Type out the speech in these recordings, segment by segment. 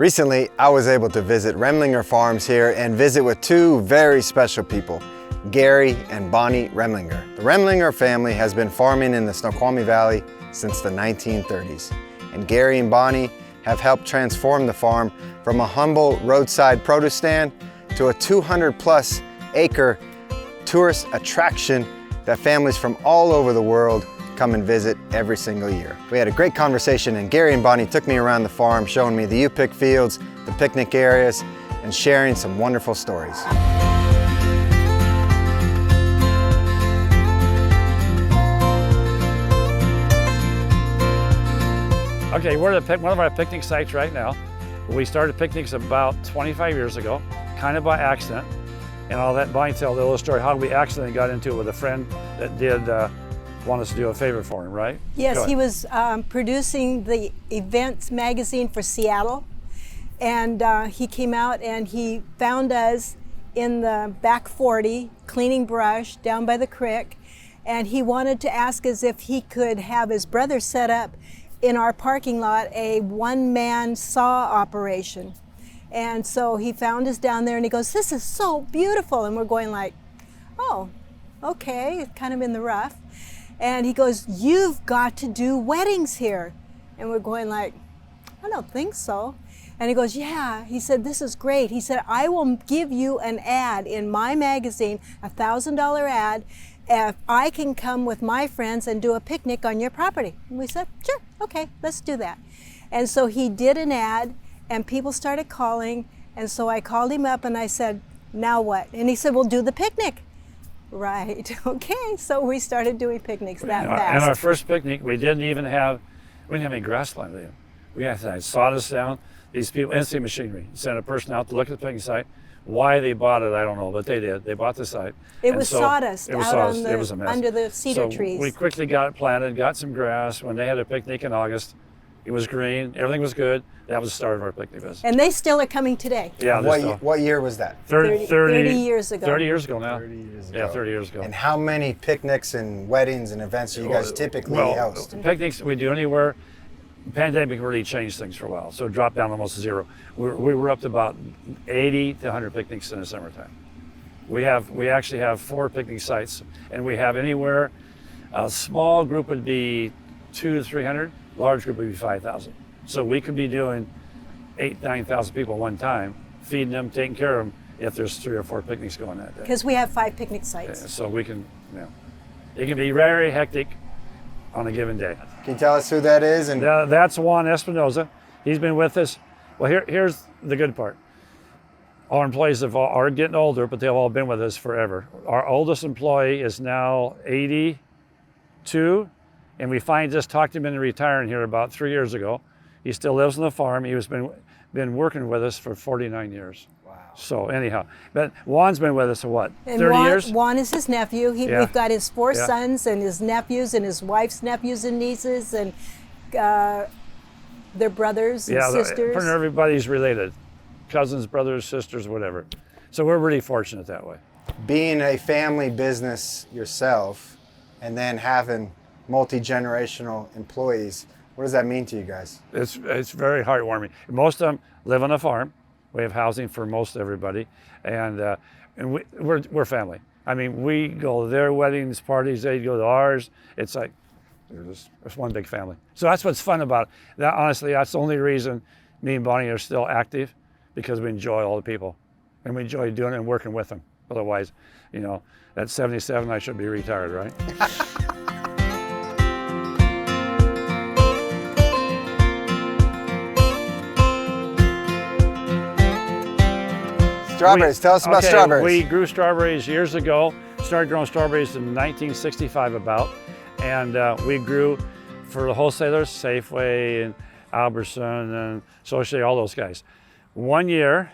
Recently, I was able to visit Remlinger Farms here and visit with two very special people, Gary and Bonnie Remlinger. The Remlinger family has been farming in the Snoqualmie Valley since the 1930s. And Gary and Bonnie have helped transform the farm from a humble roadside produce stand to a 200+ acre tourist attraction that families from all over the world come and visit every single year. We had a great conversation, and Gary and Bonnie took me around the farm, showing me the U-pick fields, the picnic areas, and sharing some wonderful stories. Okay, we're at one of our picnic sites right now. We started picnics about 25 years ago, kind of by accident. And all that, Bonnie tell the little story how we accidentally got into it with a friend that did want us to do a favor for him, right? Yes, he was producing the events magazine for Seattle. And he came out and he found us in the back 40, cleaning brush down by the creek. And he wanted to ask us if he could have his brother set up in our parking lot a one-man saw operation. And so he found us down there and he goes, "This is so beautiful." And we're going like, "Oh, okay," kind of in the rough. And he goes, "You've got to do weddings here." And we're going like, "I don't think so." And he goes, "Yeah." He said, "This is great." He said, "I will give you an ad in my magazine, a $1,000 ad, if I can come with my friends and do a picnic on your property." And we said, "Sure, okay, let's do that." And so he did an ad and people started calling. And so I called him up and I said, "Now what?" And he said, "We'll do the picnic." Right, okay, so we started doing picnics that fast. And our first picnic, we didn't have any grassland there. We had sawdust down. These people, instant machinery, sent a person out to look at the picnic site. Why they bought it, I don't know, but they did. They bought the site. It was sawdust out on it was a mess. under the cedar trees. We quickly got it planted, got some grass. When they had a picnic in August, it was green, everything was good. That was the start of our picnic business. And they still are coming today. Yeah. What year was that? 30 years ago. 30 years ago now. 30 years ago. Yeah, 30 years ago. And how many picnics and weddings and events do you guys typically host? Picnics we do anywhere. The pandemic really changed things for a while, so it dropped down almost to zero. We were up to about 80 to 100 picnics in the summertime. We actually have 4 picnic sites, and we have anywhere, a small group would be 200 to 300, large group would be 5,000. So we could be doing 8,000 to 9,000 people at one time, feeding them, taking care of them, if there's 3 or 4 picnics going that day. Because we have 5 picnic sites. Yeah, so we can, it can be very hectic on a given day. Can you tell us who that is? And That's Juan Espinoza. He's been with us. Well, here's the good part. Our employees are getting older, but they've all been with us forever. Our oldest employee is now 82, and we just talked him into retiring here about 3 years ago. He still lives on the farm. He has been working with us for 49 years. Wow. So anyhow, but Juan's been with us for what, And 30 years? Juan is his nephew. We've got his 4 Yeah. sons and his nephews and his wife's nephews and nieces and their brothers and sisters. Everybody's related. Cousins, brothers, sisters, whatever. So we're really fortunate that way. being a family business yourself and then having multi-generational employees, what does that mean to you guys? It's very heartwarming. Most of them live on a farm. We have housing for most everybody, and we're family. I mean, we go to their weddings, parties, they go to ours. It's like it's one big family. So that's what's fun about it. That, honestly, that's the only reason me and Bonnie are still active, because we enjoy all the people, and we enjoy doing it and working with them. Otherwise, you know, at 77, I should be retired, right? Strawberries, tell us about strawberries. We grew strawberries years ago, started growing strawberries in 1965 about, and we grew for the wholesalers, Safeway and Albertson and Societe, all those guys. One year,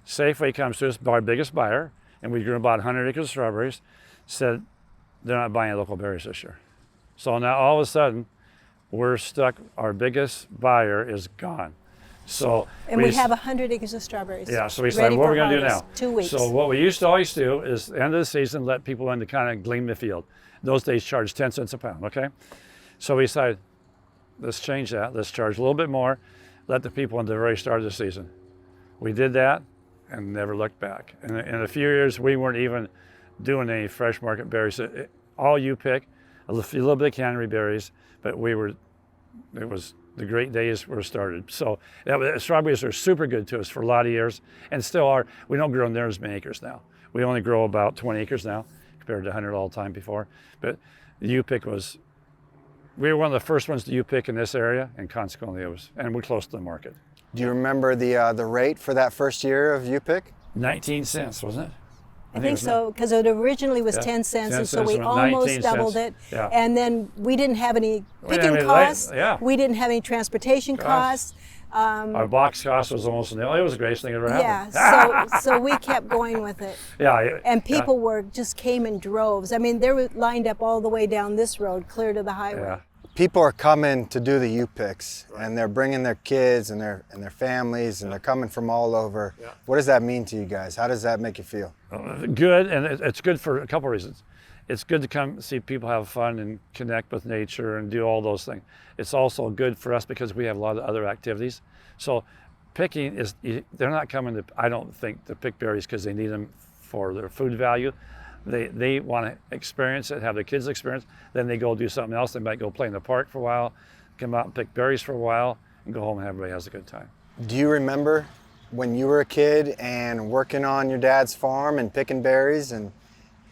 Safeway comes to us, our biggest buyer, and we grew about 100 acres of strawberries, said they're not buying local berries this year. So now all of a sudden, we're stuck, our biggest buyer is gone. So we have 100 acres of strawberries. Yeah, so we decided, what are we going to do now? 2 weeks. So what we used to always do is, at the end of the season, let people in to kind of glean the field. Those days charged 10 cents a pound, okay? So we decided, let's change that. Let's charge a little bit more. let the people in the very start of the season. We did that and never looked back. And in a few years, we weren't even doing any fresh market berries. All you pick, a little bit of cannery berries, but it was the great days were started. So strawberries are super good to us for a lot of years, and still are. We don't grow near as many acres now. We only grow about 20 acres now compared to 100 all the time before. But the U-pick we were one of the first ones to U-pick in this area, and consequently and we're close to the market. Do you remember the rate for that first year of U-pick? 19 cents, wasn't it? I think so, because it originally was 10 cents, and so we almost doubled it. Yeah. And then we didn't have any picking costs. Yeah. We didn't have any transportation costs. Our box cost was almost nil. It was the greatest thing that ever happened. Yeah, so we kept going with it. Yeah. And people just came in droves. I mean, they were lined up all the way down this road, clear to the highway. Yeah. People are coming to do the U-picks, and they're bringing their kids and their families, and they're coming from all over. Yeah. What does that mean to you guys? How does that make you feel? Good, and it's good for a couple of reasons. It's good to come see people have fun and connect with nature and do all those things. It's also good for us because we have a lot of other activities. So picking they're not coming to, I don't think, to pick berries because they need them for their food value. They want to experience it, have their kids experience, then they go do something else. They might go play in the park for a while, come out and pick berries for a while, and go home and everybody has a good time. Do you remember when you were a kid and working on your dad's farm and picking berries? And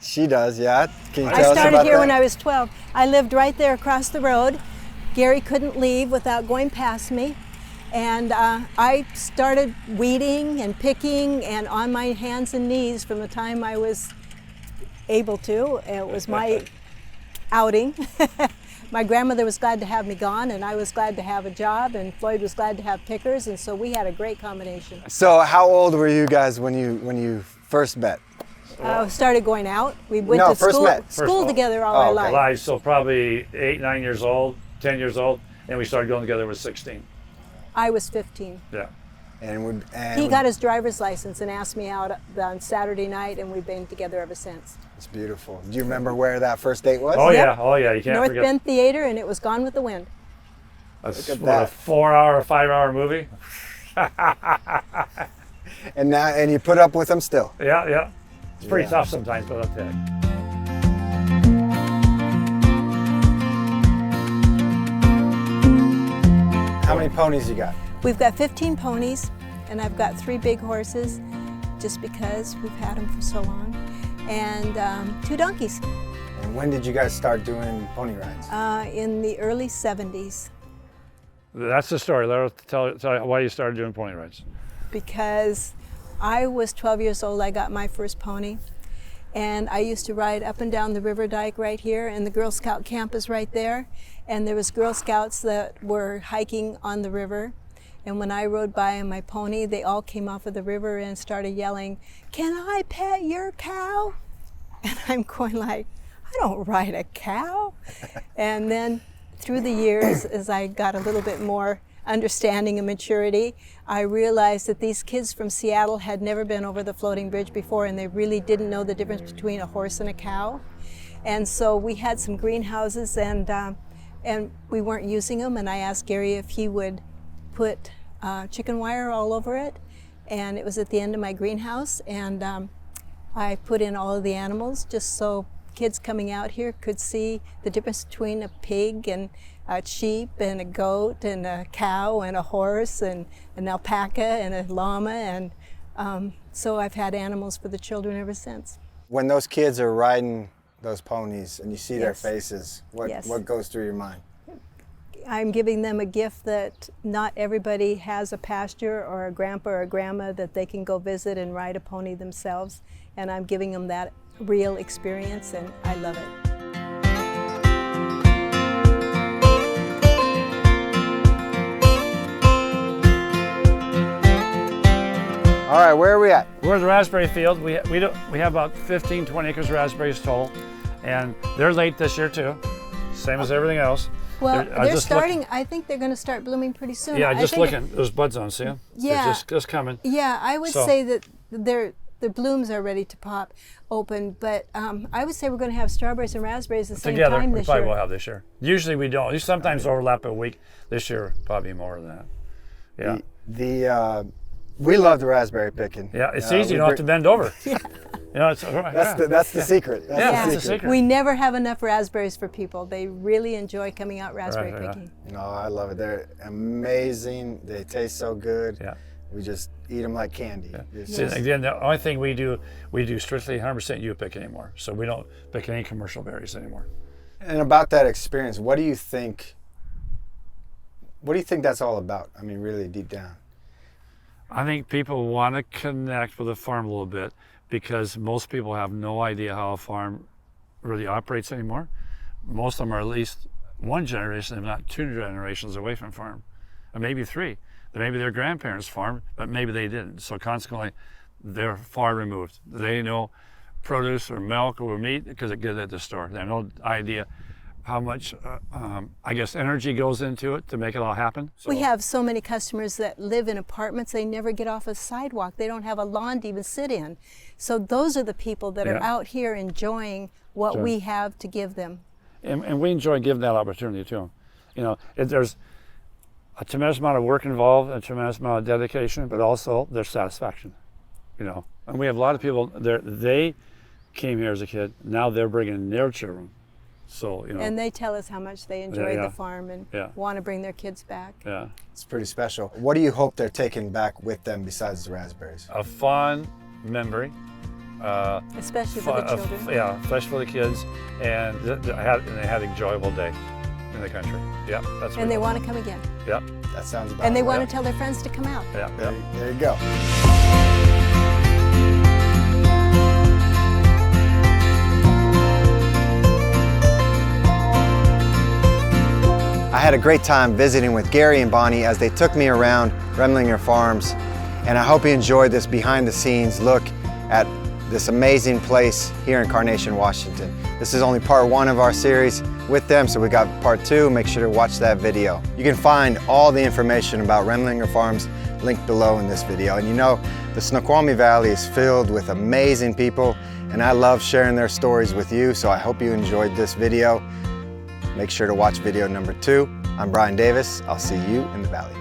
she does, yeah? Can you tell us about that? I started here when I was 12. I lived right there across the road. Gary couldn't leave without going past me. And I started weeding and picking and on my hands and knees from the time I was able to. It was my outing. My grandmother was glad to have me gone, and I was glad to have a job, and Floyd was glad to have pickers, and so we had a great combination. So how old were you guys when you first met? Started going out. We went to school together all our life. So probably 8, 9 years old, 10 years old, and we started going together when 16. I was 15. Yeah. And he got his driver's license and asked me out on Saturday night, and we've been together ever since. It's beautiful. Do you remember where that first date was? Oh, Yep. yeah. Oh, yeah. You can't North forget. Bend Theater, and it was Gone with the Wind. That's Look at what, that. a 4-hour, 5-hour movie. And you put up with him still. Yeah. It's pretty tough sometimes, but I'll tell you. How many ponies you got? We've got 15 ponies, and I've got 3 big horses, just because we've had them for so long, and 2 donkeys. And when did you guys start doing pony rides? In the early 70s, That's the story. Let us tell you why you started doing pony rides. because I was 12 years old. I got my first pony, and I used to ride up and down the river dike right here, and the Girl Scout camp is right there, and there was Girl Scouts that were hiking on the river. And when I rode by on my pony, they all came off of the river and started yelling, "Can I pet your cow?" And I'm going like, I don't ride a cow. And then through the years, as I got a little bit more understanding and maturity, I realized that these kids from Seattle had never been over the floating bridge before, and they really didn't know the difference between a horse and a cow. And so we had some greenhouses, and we weren't using them, and I asked Gary if he would put chicken wire all over it, and it was at the end of my greenhouse, and I put in all of the animals just so kids coming out here could see the difference between a pig and a sheep and a goat and a cow and a horse and an alpaca and a llama, and so I've had animals for the children ever since. When those kids are riding those ponies and you see their Yes. faces, what goes through your mind? I'm giving them a gift that not everybody has a pasture or a grandpa or a grandma that they can go visit and ride a pony themselves, and I'm giving them that real experience, and I love it. All right, where are we at? We're at the raspberry field. We have about 15, 20 acres of raspberries total, and they're late this year too, same as everything else. Well, they're starting. I think they're going to start blooming pretty soon. Yeah, just looking. Those buds on, see them? Yeah. They're just coming. Yeah, I would say that the blooms are ready to pop open, but I would say we're going to have strawberries and raspberries the same Together, time we this probably year. will have this year. Usually we don't. You sometimes overlap a week. This year, probably more than that. Yeah. We love the raspberry picking. Yeah, it's easy. You don't have to bend over. Yeah. You know, it's, That's the secret. That's the secret. We never have enough raspberries for people. They really enjoy coming out raspberry Right, yeah. picking. No, I love it. They're amazing. They taste so good. Yeah. We just eat them like candy. Yeah. It's See, just- again, the only thing we do strictly 100% you pick anymore. So we don't pick any commercial berries anymore. And about that experience, what do you think that's all about? I mean, really deep down. I think people want to connect with the farm a little bit because most people have no idea how a farm really operates anymore. Most of them are at least one generation, if not two generations away from farm, or maybe three. Maybe their grandparents farmed, but maybe they didn't. So consequently, they're far removed. They know produce or milk or meat because they get it at the store. They have no idea how much, I guess, energy goes into it to make it all happen. So, We have so many customers that live in apartments, they never get off a sidewalk. They don't have a lawn to even sit in. So those are the people that are Yeah. out here enjoying what Sure. we have to give them. and we enjoy giving that opportunity to them. You know, there's a tremendous amount of work involved, a tremendous amount of dedication, but also their satisfaction. You know, and we have a lot of people. They came here as a kid. Now they're bringing their children. So you know, And they tell us how much they enjoy yeah. the farm and Yeah. want to bring their kids back. yeah, It's pretty special. What do you hope they're taking back with them besides the raspberries? a fond memory. Especially for the children. Yeah, especially for the kids, and they had an enjoyable day in the country. Yeah, that's what And they we want to come again. Yeah, That sounds about And they right. want to tell their friends to come out. yeah, There, yeah. there you go. I had a great time visiting with Gary and Bonnie as they took me around Remlinger Farms, and I hope you enjoyed this behind the scenes look at this amazing place here in Carnation, Washington. This is only part one of our series with them, so we got part two. Make sure to watch that video. You can find all the information about Remlinger Farms linked below in this video. And you know, the Snoqualmie Valley is filled with amazing people, and I love sharing their stories with you, so I hope you enjoyed this video. Make sure to watch video number 2. I'm Brian Davis. I'll see you in the valley.